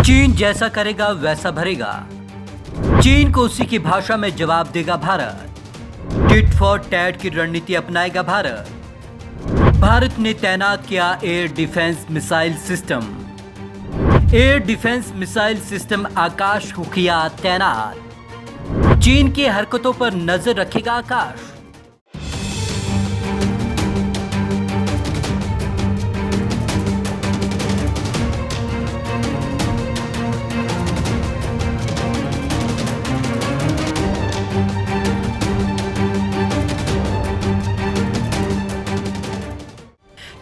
चीन जैसा करेगा वैसा भरेगा। चीन को उसी की भाषा में जवाब देगा भारत। टिट फॉर टैट की रणनीति अपनाएगा भारत। भारत ने तैनात किया air defence missile system. Air defence missile system Akash को किया तैनात। चीन की हरकतों पर नजर रखेगा आकाश।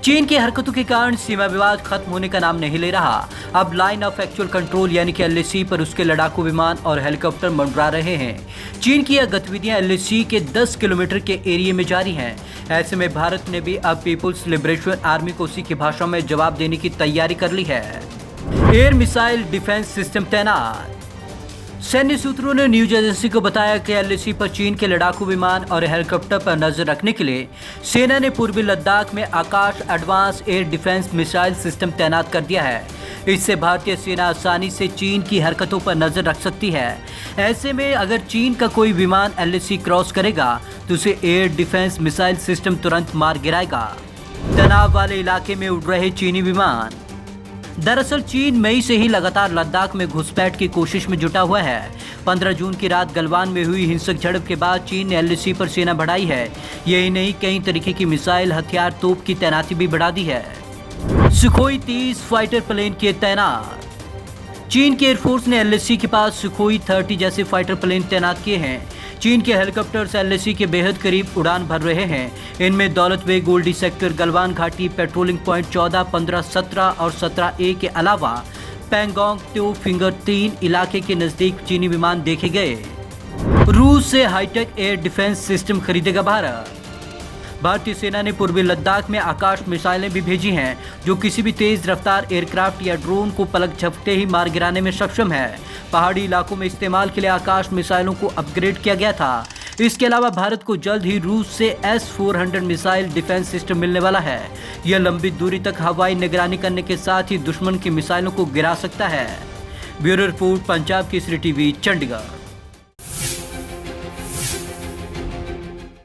चीन की हरकतों के कारण सीमा विवाद खत्म होने का नाम नहीं ले रहा। अब लाइन ऑफ एक्चुअल कंट्रोल यानी कि एलएसी पर उसके लड़ाकू विमान और हेलीकॉप्टर मंडरा रहे हैं। चीन की यह गतिविधियां एलएसी के 10 किलोमीटर के एरिया में जारी हैं। ऐसे में भारत ने भी अब पीपुल्स लिबरेशन आर्मी को उसी की भाषा में जवाब देने की तैयारी कर ली है। एयर मिसाइल डिफेंस सिस्टम तैनात। सैन्य सूत्रों ने न्यूज एजेंसी को बताया कि एलएसी पर चीन के लड़ाकू विमान और हेलीकॉप्टर पर नजर रखने के लिए सेना ने पूर्वी लद्दाख में Akash advance air defence missile system तैनात कर दिया है। इससे भारतीय सेना आसानी से चीन की हरकतों पर नजर रख सकती है। ऐसे में अगर चीन का कोई विमान एलएसी क्रॉस करेगा तो उसे एयर डिफेंस मिसाइल सिस्टम तुरंत मार गिराएगा। तनाव वाले इलाके में उड़ रहे चीनी विमान। दरअसल चीन मई से ही लगातार लद्दाख में घुसपैठ की कोशिश में जुटा हुआ है। 15 जून की रात गलवान में हुई हिंसक झड़प के बाद चीन ने एलएसी पर सेना बढ़ाई है। यही नहीं, कई तरीके की मिसाइल हथियार तोप की तैनाती भी बढ़ा दी है। सुखोई 30 फाइटर प्लेन किए तैनात। चीन की एयरफोर्स ने एलएसी के पास सुखोई 30 जैसे फाइटर प्लेन तैनात किए हैं। चीन के हेलीकॉप्टर्स एलएसी के बेहद करीब उड़ान भर रहे हैं। इनमें दौलत बेग गोल्डी सेक्टर, गलवान घाटी, पेट्रोलिंग पॉइंट 14, 15, 17 और 17A के अलावा पैंगोंग त्यो फिंगर 3 इलाके के नजदीक चीनी विमान देखे गए। रूस से हाईटेक एयर डिफेंस सिस्टम खरीदेगा भारत। भारतीय सेना ने पूर्वी लद्दाख में आकाश मिसाइलें भी भेजी हैं, जो किसी भी तेज रफ्तार एयरक्राफ्ट या ड्रोन को पलक झपकते ही मार गिराने में सक्षम है। पहाड़ी इलाकों में इस्तेमाल के लिए आकाश मिसाइलों को अपग्रेड किया गया था। इसके अलावा भारत को जल्द ही रूस से S-400 मिसाइल डिफेंस सिस्टम मिलने वाला है। यह लंबी दूरी तक हवाई निगरानी करने के साथ ही दुश्मन की मिसाइलों को गिरा सकता है। Bureau report, Punjab Kesari TV, Chandigarh.